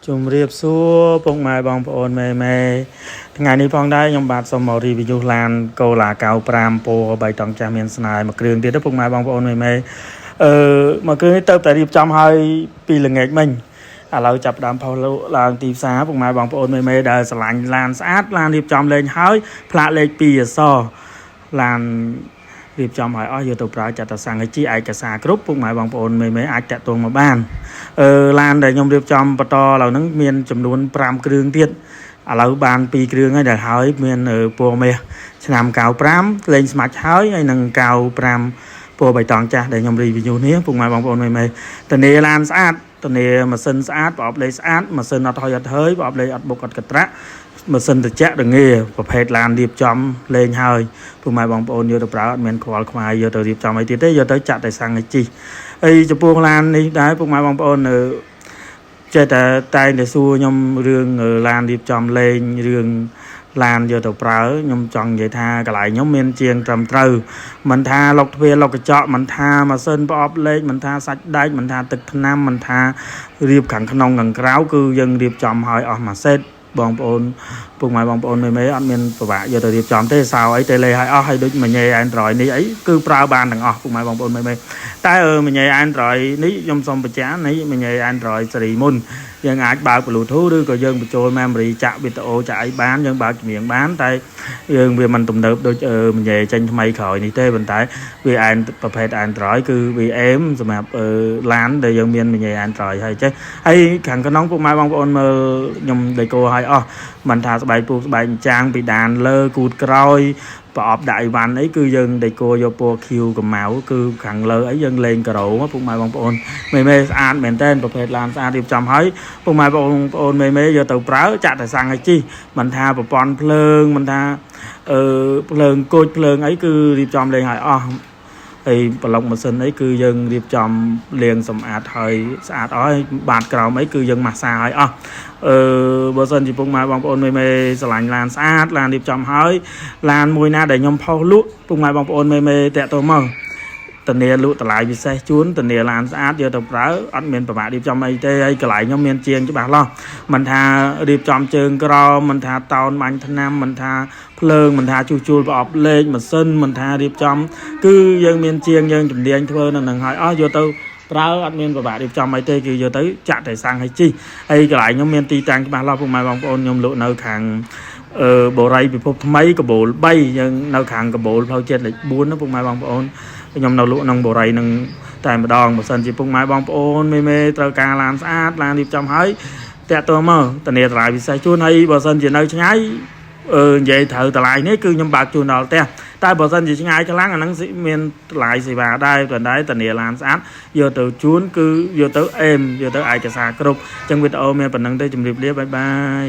ជំរាបសួរពុកម៉ែបងប្អូនមេថ្ងៃនេះផងដែរខ្ញុំបាទសូមមករីវីយូឡានកូឡា95ពណ៌បៃតងចាស់មានស្នាយមួយគ្រឿងទៀតទៅពុកម៉ែបងប្អូនមេមកគ្រឿងនេះទៅតែរៀបចំឲ្យពីល្ងាចមិញឥឡូវចាប់ដើមផុសឡើងទីផ្សារពុកម៉ែបងប្អូនមេដែលស្រឡាញ់ឡានស្អាតឡានរៀបចំលេងហើយផ្លាកលេខ2អសឡានរៀបចំឲ្យអស់យកទៅប្រើចាត់តសង្ឃជីឯកសារគ្រប់ពុកម៉ែបងប្អូនមេអាចតាក់ទងមកបានឡានដែលខ្ញុំរៀបចំបន្តឥឡូវហ្នឹងមានចំនួន5គ្រឿងទៀតឥឡូវបាន2គ្រឿងហើយដែលហើយមានពណ៌មាសឆ្នាំ95លេងស្មាច់ហើយនឹង95ពណ៌បៃតងចាស់ដែលខ្ញុំរីវីយូនេះពុកម៉ែបងប្អូនមេតនេឡានស្អាតតនេម៉ាស៊ីនស្អាតប្រអប់លេខស្អាតម៉ាស៊ីនអត់ហុយអត់ហើយប្រអប់លេខអត់បុកអត់កត្រាក់ម៉ាស៊ីនត្រជាក់រងាប្រភេទឡានរៀបចំលេងហើយពុកម៉ែបងប្អូនយកទៅប្រើអត់មានខ្វល់ខ្វាយយកទៅរៀបចំអីទៀតទេយកទៅចាក់តែសង្ឃជីហើយចំពោះឡាននេះដែរពុកម៉ែបងប្អូនចេះតែតែងតែសួរខ្ញុំរឿងឡានរៀបចំលេងរឿងឡានយកទៅប្រើខ្ញុំចង់និយាយថាកន្លែងខ្ញុំមានជាងត្រឹមត្រូវមិនថាលុកទ្វារលុកកញ្ចក់មិនថាម៉ាស៊ីនប្រអប់លេខមិនថាសាច់ដែកមិនថាទឹកថ្នាំមិនថារៀបខាងក្នុងខាងក្រៅគឺយើងរៀបចំឲ្យអស់មួយសេតបងប្អូនពុកម៉ែបងប្អូនមេអត់មានពិបាកយកទៅរៀបចំទេសោអីតេលេឲ្យអស់ហើយដូចមញ៉េ Android នេះអីគឺប្រើបានទាំងអស់ពុកម៉ែបងប្អូនមេតែមញ៉េ Android នេះខ្ញុំសូមបញ្ជាក់នេះមញ៉េ Android ស៊េរីមុនយើងអាចបើក Bluetooth ឬក៏យើងបញ្ចូល memory ចាក់វីដេអូចាក់អីបានយើងបើកចម្រៀងបានតែយើងវាមិនទំនើបដូចមញ៉េចេញថ្មីក្រោយនេះទេប៉ុន្តែវាប្រភេទ Android គឺវាអេមសម្រាប់ឡានដែលយើងមានមញ៉េ Android ហើយចេះហើយខាងក្នុងពុកម៉ែបងប្អូនមើលខ្ញុំដេកូឲ្យអស់មិនថាស្បែកពូស្បែកចាងពីដានលើគូតក្រោយប្រអប់ដាក់អីវ៉ាន់អីគឺយើងដេកូយកពណ៌ខៀវកម្ៅគឺខាងលើអីយើងលេងការ៉ូពុកម៉ែបងប្អូនមេស្អាតមែនតើប្រភេទឡានស្អាតរៀបចំហើយពុកម៉ែបងប្អូនមេយកទៅប្រើចាក់តែសាំងឲ្យជីមិនថាប្រព័ន្ធភ្លើងមិនថាភ្លើងគូចភ្លើងអីគឺរៀបចំលេងឲ្យអស់ហើយប្លុកម៉ាស៊ីនអីគឺយើងរៀបចំលាងសម្អាតហើយស្អាតអស់ហើយបាតក្រោមអីគឺយើងម៉ាស្សាឲ្យអស់បើសិនជាពុកម៉ែបងប្អូនមេស្រឡាញ់ឡានស្អាតឡានរៀបចំហើយឡានមួយណាដែលខ្ញុំផុសលក់ពុកម៉ែបងប្អូនមេតាក់ទងមកតនេលក់តម្លៃពិសេសជូនតនេឡានស្អាតយកទៅប្រើអត់មានប្របាក់រៀបចំអីទេហើយកន្លែងខ្ញុំមានជាងច្បាស់លាស់មិនថារៀបចំជើងក្រោមមិនថាតោនបាញ់ថ្នាំមិនថាភ្លើងមិនថាជួសជុលប្រអប់លេខម៉ាស៊ីនមិនថារៀបចំគឺយើងមានជាងយើងជំនាញធ្វើនៅនឹងហើយអស់យកទៅប្រើអត់មានប្របាក់រៀបចំអីទេគឺយកទៅចាក់តែសាំងឲ្យជីហើយកន្លែងខ្ញុំមានទីតាំងច្បាស់លាស់ពុកម៉ែបងប្អូនខ្ញុំលក់នៅខាងបូរីពិភពថ្មីកបូល3យើងនៅខាងកបូលផ្លូវជាតិលេខ4ណាពុកម៉ែបងប្អូនខ្ញុំនៅលក់ក្នុងបូរីនឹងតែម្ដងបើសិនជាពុកម៉ែបងប្អូនមេត្រូវការឡានស្អាតឡានរៀបចំហើយតាក់ទងមកតនេតម្លៃពិសេសជូនហើយបើសិនជានៅឆ្ងាយនិយាយត្រូវតម្លៃនេះគឺខ្ញុំបើកជូនដល់ផ្ទះតែបើសិនជាឆ្ងាយខ្លាំងអាហ្នឹងមានតម្លៃសេវាដែរប៉ុន្តែតនេឡានស្អាតយកទៅជូនគឺយកទៅអេមយកទៅឯកសារគ្រប់អញ្ចឹងវីដេអូមានប៉ុណ្្នឹងទេជម្រាបលាបាយបាយ